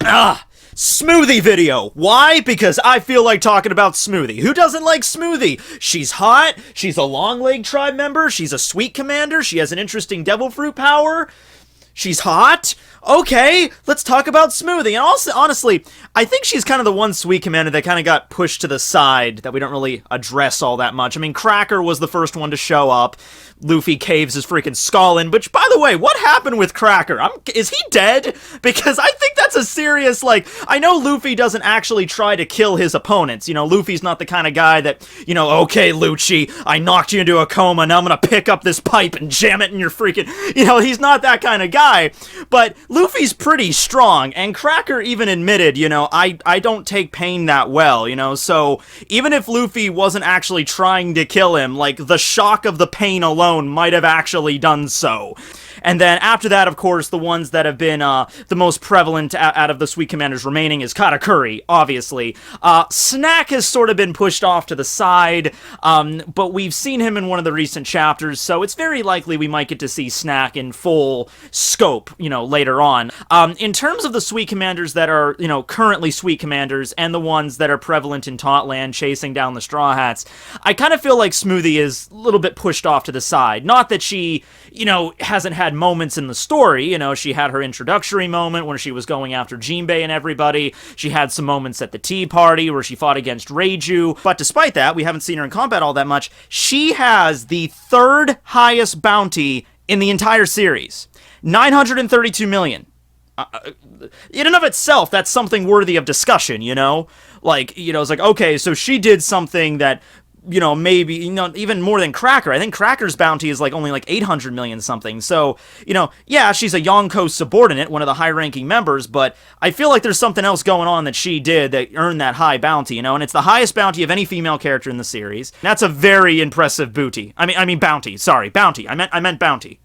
Smoothie video. Why? Because I feel like talking about Smoothie. Who doesn't like Smoothie? She's hot, she's a Long Leg Tribe member, she's a sweet commander, she has an interesting devil fruit power, she's hot. Okay, let's talk about Smoothie. And also, honestly, I think she's kind of the one sweet commander that kind of got pushed to the side that we don't really address all that much. I mean, Cracker was the first one to show up. Luffy caves his freaking skull in, which, by the way, what happened with Cracker? Is he dead? Because I think that's a serious, like, I know Luffy doesn't actually try to kill his opponents. You know, Luffy's not the kind of guy that, you know, okay, Lucci, I knocked you into a coma, now I'm gonna pick up this pipe and jam it in your freaking, you know, he's not that kind of guy. But Luffy's pretty strong, and Cracker even admitted, you know, I don't take pain that well, you know, so even if Luffy wasn't actually trying to kill him, like, the shock of the pain alone might have actually done so. And then after that, of course, the ones that have been the most prevalent out of the Sweet Commanders remaining is Katakuri, obviously. Snack has sort of been pushed off to the side, but we've seen him in one of the recent chapters, so it's very likely we might get to see Snack in full scope, you know, later on. In terms of the Sweet Commanders that are, you know, currently Sweet Commanders, and the ones that are prevalent in Totland chasing down the Straw Hats, I kind of feel like Smoothie is a little bit pushed off to the side. Not that she, you know, hasn't had moments in the story. You know, she had her introductory moment when she was going after Jinbei and everybody. She had some moments at the tea party where she fought against Reiju. But despite that, we haven't seen her in combat all that much. She has the third highest bounty in the entire series. 932 million. In and of itself, that's something worthy of discussion, you know? Like, you know, it's like, okay, so she did something that, you know, maybe, you know, even more than Cracker. I think Cracker's bounty is like only like 800 million something. So, you know, yeah, she's a Yonko subordinate, one of the high-ranking members, but I feel like there's something else going on that she did that earned that high bounty, you know, and it's the highest bounty of any female character in the series. That's a very impressive booty. I mean bounty. Sorry, bounty. I meant bounty.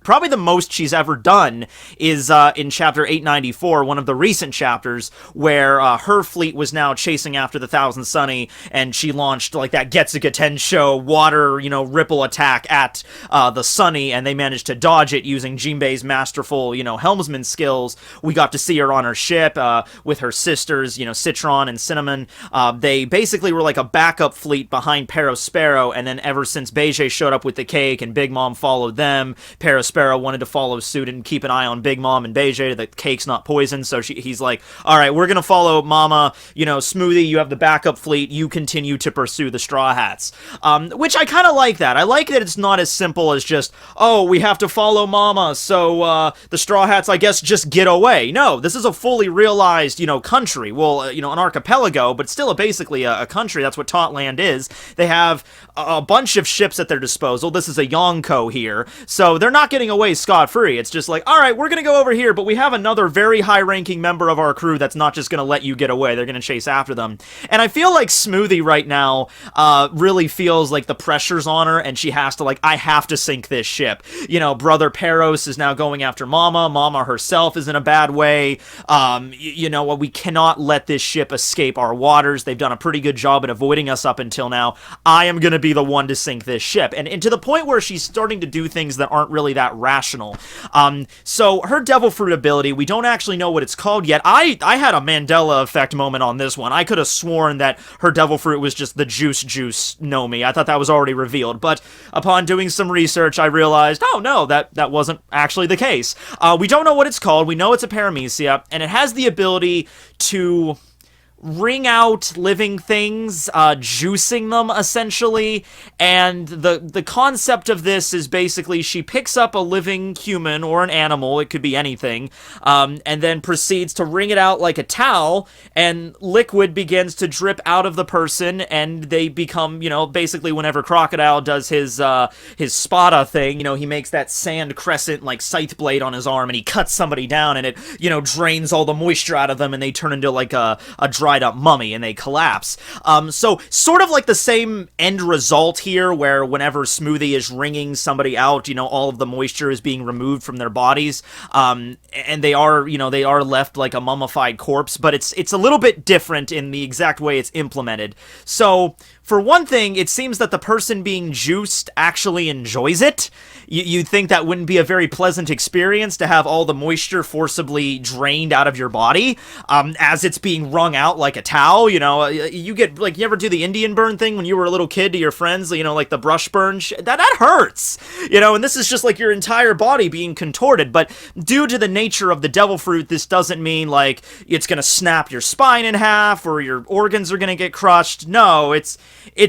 Probably the most she's ever done is in Chapter 894, one of the recent chapters, where her fleet was now chasing after the Thousand Sunny, and she launched, like, that Getsuga Tensho water, you know, ripple attack at the Sunny, and they managed to dodge it using Jinbei's masterful, you know, helmsman skills. We got to see her on her ship with her sisters, you know, Citron and Cinnamon. They basically were like a backup fleet behind Perospero, and then ever since Beige showed up with the cake and Big Mom followed them, Perospero wanted to follow suit and keep an eye on Big Mom and Beige. The cake's not poisoned, so he's like, all right, we're gonna follow Mama, you know, Smoothie, you have the backup fleet, you continue to pursue the Straw Hats. Which I kind of like that. I like that it's not as simple as just, oh, we have to follow Mama, so the Straw Hats, I guess, just get away. No, this is a fully realized, you know, country. Well, you know, an archipelago, but still basically a country. That's what Totland is. They have a bunch of ships at their disposal. This is a Yonko here, so they're not getting away scot-free. It's just like, alright, we're gonna go over here, but we have another very high-ranking member of our crew that's not just gonna let you get away. They're gonna chase after them. And I feel like Smoothie right now really feels like the pressure's on her, and she has to, like, I have to sink this ship. You know, Brother Peros is now going after Mama. Mama herself is in a bad way. You know, we cannot let this ship escape our waters. They've done a pretty good job at avoiding us up until now. I am gonna be the one to sink this ship. And to the point where she's starting to do things that aren't really that rational. So her Devil Fruit ability, we don't actually know what it's called yet. I had a Mandela effect moment on this one. I could have sworn that her Devil Fruit was just the juice Nomi. I thought that was already revealed, but upon doing some research, I realized, oh no, that wasn't actually the case. We don't know what it's called. We know it's a paramecia, and it has the ability to wring out living things, juicing them, essentially, and the concept of this is basically she picks up a living human or an animal, it could be anything, and then proceeds to wring it out like a towel, and liquid begins to drip out of the person, and they become, you know, basically whenever Crocodile does his spada thing, you know, he makes that sand crescent, like, scythe blade on his arm, and he cuts somebody down, and it, you know, drains all the moisture out of them, and they turn into, like, a dried up mummy and they collapse. So sort of like the same end result here, where whenever Smoothie is wringing somebody out, you know, all of the moisture is being removed from their bodies, and they are, you know, they are left like a mummified corpse, but it's a little bit different in the exact way it's implemented. So For one thing, it seems that the person being juiced actually enjoys it. You'd think that wouldn't be a very pleasant experience to have all the moisture forcibly drained out of your body as it's being wrung out like a towel. You know, you get, like, you ever do the Indian burn thing when you were a little kid to your friends, you know, like the brush burn? That hurts, you know, and this is just like your entire body being contorted. But due to the nature of the devil fruit, this doesn't mean, like, it's going to snap your spine in half or your organs are going to get crushed. No, it's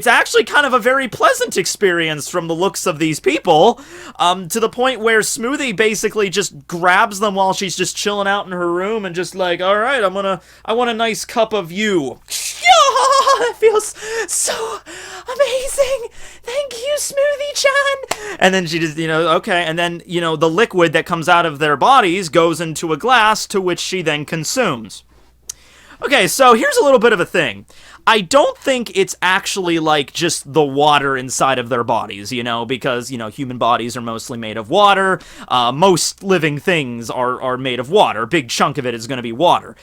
actually kind of a very pleasant experience from the looks of these people, to the point where Smoothie basically just grabs them while she's just chilling out in her room and just like, all right, I want a nice cup of you. That feels so amazing. Thank you, Smoothie-chan. And then she just, you know, okay. And then, you know, the liquid that comes out of their bodies goes into a glass to which she then consumes. Okay, so here's a little bit of a thing. I don't think it's actually, like, just the water inside of their bodies, you know, because, you know, human bodies are mostly made of water. Most living things are made of water. A big chunk of it is going to be water.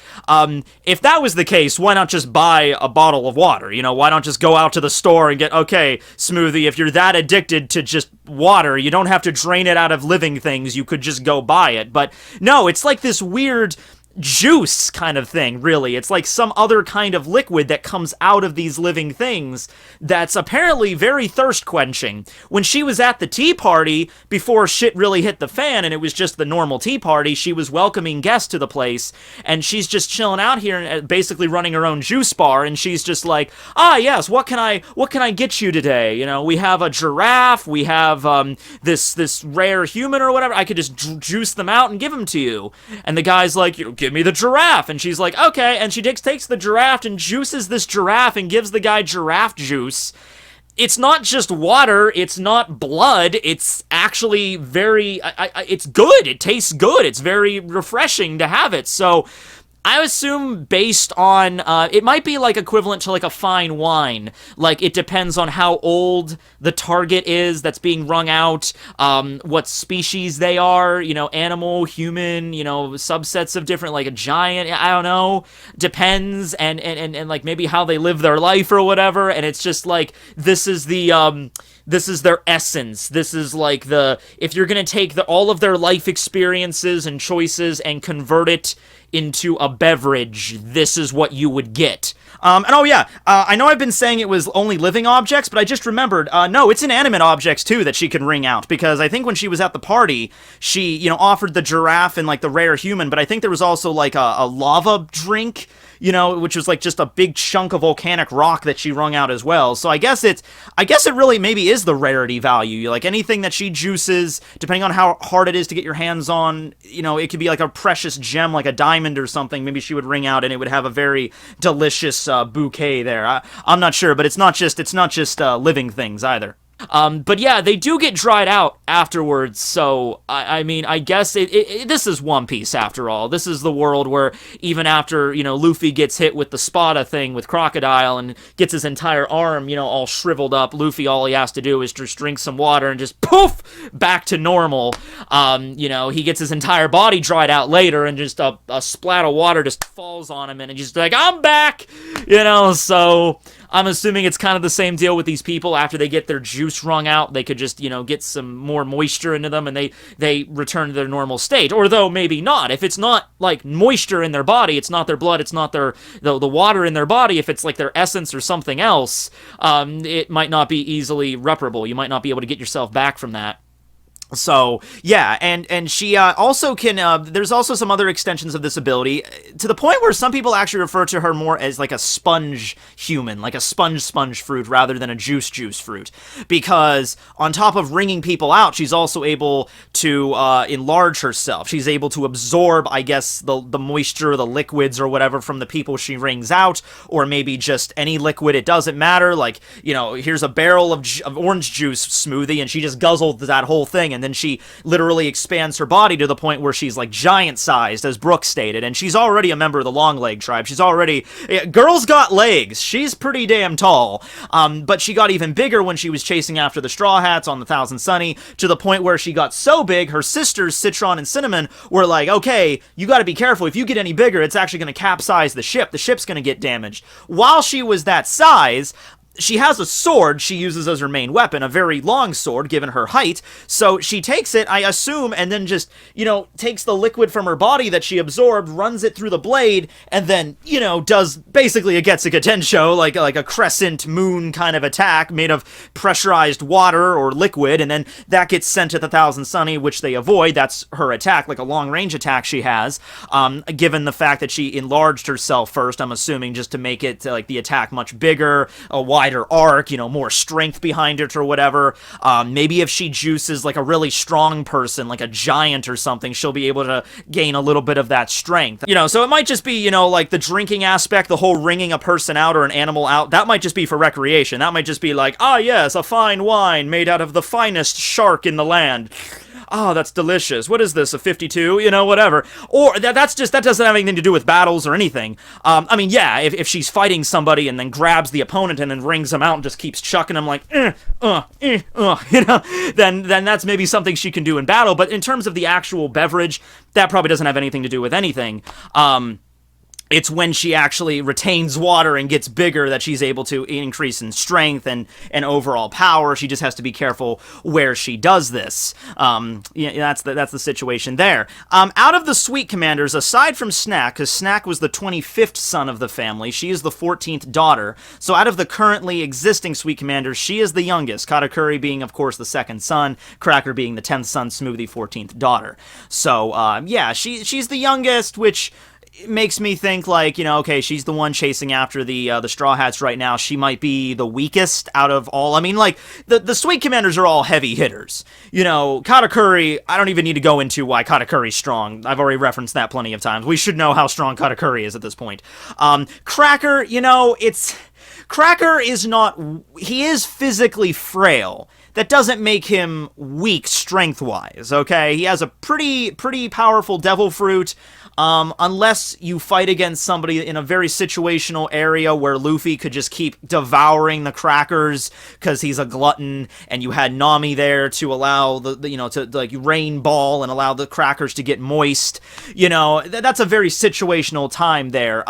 If that was the case, why not just buy a bottle of water? You know, why not just go out to the store and get, okay, Smoothie, if you're that addicted to just water, you don't have to drain it out of living things. You could just go buy it. But no, it's like this weird juice kind of thing, really. It's like some other kind of liquid that comes out of these living things that's apparently very thirst-quenching. When she was at the tea party, before shit really hit the fan and it was just the normal tea party, she was welcoming guests to the place, and she's just chilling out here and basically running her own juice bar, and she's just like, yes, what can I get you today? You know, we have a giraffe, we have this rare human or whatever, I could just juice them out and give them to you. And the guy's like, give me the giraffe. And she's like, okay. And she takes the giraffe and juices this giraffe and gives the guy giraffe juice. It's not just water. It's not blood. It's actually very, it's good. It tastes good. It's very refreshing to have it. So I assume based on, it might be like equivalent to like a fine wine. Like it depends on how old the target is that's being wrung out, what species they are, you know, animal, human, you know, subsets of different, like a giant, I don't know, depends, and like maybe how they live their life or whatever, and it's just like, this is their essence. This is like if you're gonna take all of their life experiences and choices and convert it into a beverage, this is what you would get. And oh yeah, I know I've been saying it was only living objects, but I just remembered, no, it's inanimate objects too that she can wring out, because I think when she was at the party, she, you know, offered the giraffe and like the rare human, but I think there was also like a lava drink, you know, which was like just a big chunk of volcanic rock that she wrung out as well. So I guess it really maybe is the rarity value. Like anything that she juices, depending on how hard it is to get your hands on, you know, it could be like a precious gem, like a diamond or something. Maybe she would wring out and it would have a very delicious bouquet there. I'm not sure, but it's not just living things either. But yeah, they do get dried out afterwards, so, I mean, I guess this is One Piece after all. This is the world where even after, you know, Luffy gets hit with the spada thing with Crocodile and gets his entire arm, you know, all shriveled up, Luffy, all he has to do is just drink some water and just poof, back to normal. You know, he gets his entire body dried out later and just a splat of water just falls on him and he's just like, I'm back! You know, so I'm assuming it's kind of the same deal with these people. After they get their juice wrung out, they could just, you know, get some more moisture into them and they return to their normal state. Or though maybe not. If it's not like moisture in their body, it's not their blood, it's not the water in their body, if it's like their essence or something else, it might not be easily reparable. You might not be able to get yourself back from that. So, yeah, and she also can, there's also some other extensions of this ability, to the point where some people actually refer to her more as like a sponge human, like a sponge fruit, rather than a juice fruit, because on top of wringing people out, she's also able to enlarge herself. She's able to absorb, I guess, the moisture, the liquids, or whatever from the people she wrings out, or maybe just any liquid, it doesn't matter, like, you know, here's a barrel of orange juice Smoothie, and she just guzzled that whole thing, and then she literally expands her body to the point where she's like giant-sized, as Brooke stated, and she's already a member of the long leg tribe. She's already... Girl's got legs. She's pretty damn tall. But she got even bigger when she was chasing after the Straw Hats on the Thousand Sunny, to the point where she got so big, her sisters, Citron and Cinnamon, were like, okay, you gotta be careful. If you get any bigger, it's actually gonna capsize the ship. The ship's gonna get damaged. While she was that size, she has a sword she uses as her main weapon, a very long sword given her height, so she takes it, I assume, and then just, takes the liquid from her body that she absorbed, runs it through the blade, and then, does basically a Getsuga Tensho, like a crescent moon kind of attack made of pressurized water or liquid, and then that gets sent at the Thousand Sunny, which they avoid. That's her attack, like a long-range attack she has, given the fact that she enlarged herself first, I'm assuming, just to make it, like, the attack much bigger, a wider arc, more strength behind it or whatever. Maybe if she juices like a really strong person, like a giant or something, she'll be able to gain a little bit of that strength. So it might just be, like the drinking aspect, the whole wringing a person out or an animal out, that might just be for recreation. That might just be like, yes, a fine wine made out of the finest shark in the land. Oh, that's delicious. What is this, a 52? Whatever. Or that doesn't have anything to do with battles or anything. If she's fighting somebody and then grabs the opponent and then wrings them out and just keeps chucking them like, then that's maybe something she can do in battle. But in terms of the actual beverage, that probably doesn't have anything to do with anything. It's when she actually retains water and gets bigger that she's able to increase in strength and overall power. She just has to be careful where she does this. That's the situation there. Out of the Sweet Commanders, aside from Snack, because Snack was the 25th son of the family, she is the 14th daughter. So out of the currently existing Sweet Commanders, she is the youngest. Katakuri being, of course, the second son. Cracker being the 10th son. Smoothie, 14th daughter. So, she's the youngest, which makes me think like, okay, she's the one chasing after the Straw Hats right now. She might be the weakest out of all. I mean, like, the Sweet Commanders are all heavy hitters. Katakuri, I don't even need to go into why Katakuri's strong. I've already referenced that plenty of times. We should know how strong Katakuri is at this point. Cracker, Cracker is not... He is physically frail. That doesn't make him weak strength-wise, okay? He has a pretty powerful Devil Fruit. Unless you fight against somebody in a very situational area where Luffy could just keep devouring the crackers because he's a glutton, and you had Nami there to allow to like rain ball and allow the crackers to get moist. That's a very situational time there.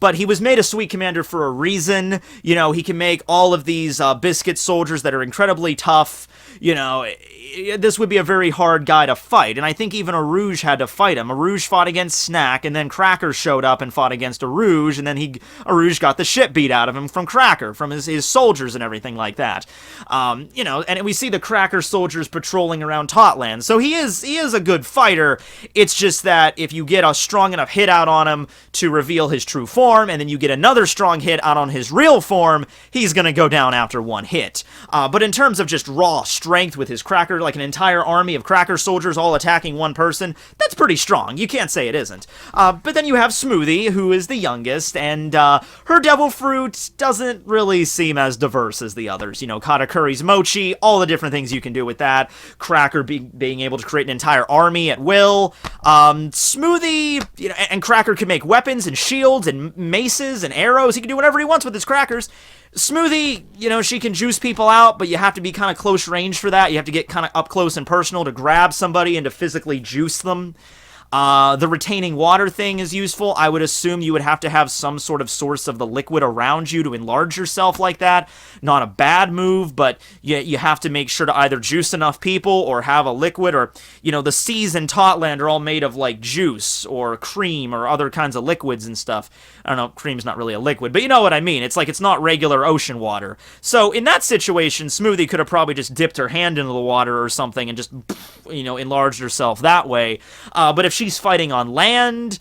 But he was made a Sweet Commander for a reason. He can make all of these biscuit soldiers that are incredibly tough. This would be a very hard guy to fight, and I think even Arouge had to fight him. Arouge fought against Snack, and then Cracker showed up and fought against Arouge, and then Arouge got the shit beat out of him from Cracker, from his soldiers and everything like that. And we see the Cracker soldiers patrolling around Totland, so he is a good fighter. It's just that if you get a strong enough hit out on him to reveal his true form, and then you get another strong hit out on his real form, he's gonna go down after one hit. But in terms of just raw strength with his Cracker, like an entire army of Cracker soldiers all attacking one person, that's pretty strong. You can't say it isn't. But then you have Smoothie, who is the youngest, and her Devil Fruit doesn't really seem as diverse as the others. Katakuri's Mochi, all the different things you can do with that. Cracker being able to create an entire army at will. Smoothie, and Cracker can make weapons and shields and maces and arrows. He can do whatever he wants with his crackers. Smoothie, she can juice people out, but you have to be kind of close range for that. You have to get kind of up close and personal to grab somebody and to physically juice them. The retaining water thing is useful. I would assume you would have to have some sort of source of the liquid around you to enlarge yourself like that. Not a bad move, but you have to make sure to either juice enough people or have a liquid, or, the seas in Totland are all made of, like, juice or cream or other kinds of liquids and stuff. I don't know, cream's not really a liquid, but you know what I mean. It's like it's not regular ocean water. So in that situation, Smoothie could have probably just dipped her hand into the water or something and just, enlarged herself that way. But if she's fighting on land,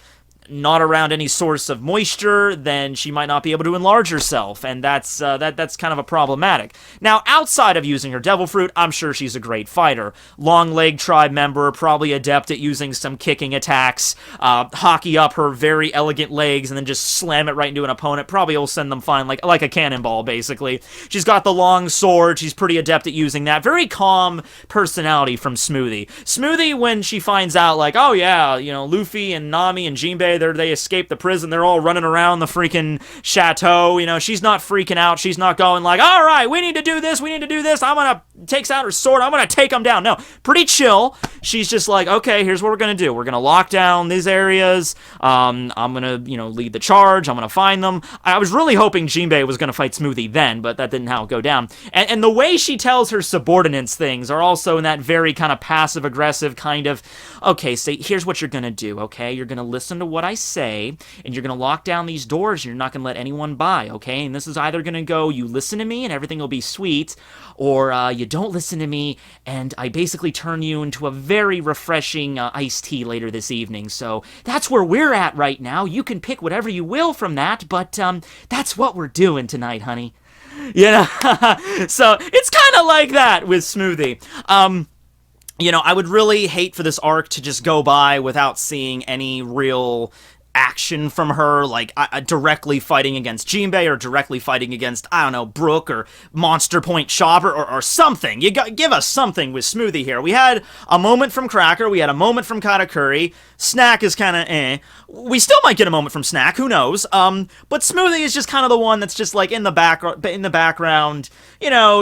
not around any source of moisture, then she might not be able to enlarge herself, and that's kind of a problematic. Now, outside of using her Devil Fruit, I'm sure she's a great fighter. Long leg tribe member, probably adept at using some kicking attacks, hockey up her very elegant legs and then just slam it right into an opponent. Probably will send them flying like a cannonball, basically. She's got the long sword. She's pretty adept at using that. Very calm personality from Smoothie. Smoothie, when she finds out, like, oh yeah, Luffy and Nami and Jinbei, they escape the prison, they're all running around the freaking chateau, she's not freaking out, she's not going like, alright, we need to do this, I'm gonna takes out her sword. I'm gonna take them down. No, pretty chill. She's just like, okay, here's what we're gonna do. We're gonna lock down these areas. I'm gonna, lead the charge. I'm gonna find them. I was really hoping Jinbei was gonna fight Smoothie then, but that didn't how it go down. And the way she tells her subordinates things are also in that very kind of passive-aggressive kind of, okay, so here's what you're gonna do, okay? You're gonna listen to what I say, and you're gonna lock down these doors, and you're not gonna let anyone by, okay? And this is either gonna go, you listen to me, and everything will be sweet, or you don't listen to me, and I basically turn you into a very refreshing iced tea later this evening. So that's where we're at right now. You can pick whatever you will from that, but that's what we're doing tonight, honey. So it's kind of like that with Smoothie. I would really hate for this arc to just go by without seeing any real action from her, like directly fighting against Jinbei or directly fighting against, I don't know, Brook or Monster Point Chopper or something. You give us something with Smoothie here. We had a moment from Cracker, we had a moment from Katakuri. Snack is kind of We still might get a moment from Snack, who knows? But Smoothie is just kind of the one that's just like in the background.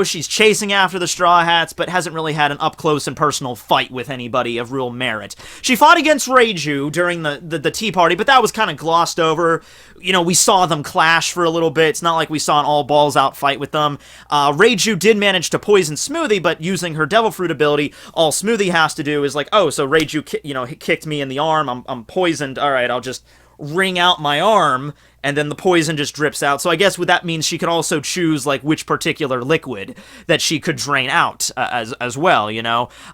She's chasing after the Straw Hats, but hasn't really had an up close and personal fight with anybody of real merit. She fought against Reiju during the tea party, but that was kind of glossed over. We saw them clash for a little bit. It's not like we saw an all balls out fight with them. Reiju did manage to poison Smoothie, but using her Devil Fruit ability, all Smoothie has to do is like, oh, so Reiju, kicked me in the arm. I'm poisoned. All right, I'll just wring out my arm, and then the poison just drips out. So I guess what that means, she could also choose like which particular liquid that she could drain out as well,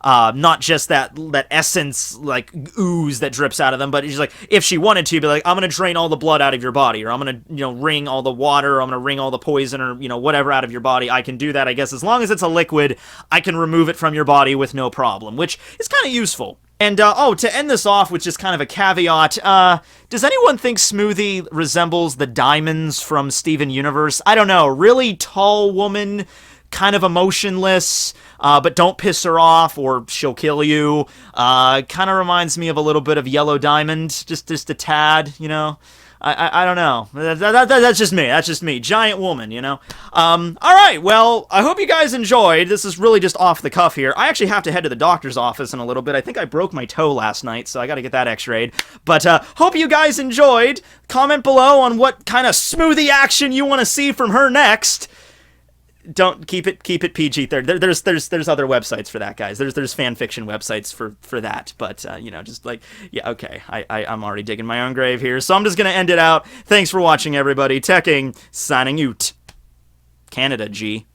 not just that essence like ooze that drips out of them, but she's like, if she wanted to be like, I'm gonna drain all the blood out of your body, or I'm gonna wring all the water, or I'm gonna wring all the poison, or whatever out of your body. I can do that, I guess, as long as it's a liquid. I can remove it from your body with no problem, which is kind of useful. And, to end this off with just kind of a caveat, does anyone think Smoothie resembles the diamonds from Steven Universe? I don't know, really tall woman, kind of emotionless, but don't piss her off or she'll kill you. Kind of reminds me of a little bit of Yellow Diamond, just a tad, I don't know. That's just me. That's just me. Giant woman, Alright, well, I hope you guys enjoyed. This is really just off the cuff here. I actually have to head to the doctor's office in a little bit. I think I broke my toe last night, so I gotta get that x-rayed. But, hope you guys enjoyed. Comment below on what kind of Smoothie action you want to see from her next. Don't keep it PG. There's other websites for that, guys. There's fan fiction websites for that, but just like, yeah, okay. I'm already digging my own grave here, so I'm just gonna end it out. Thanks for watching, everybody. Tekking signing out. Canada G.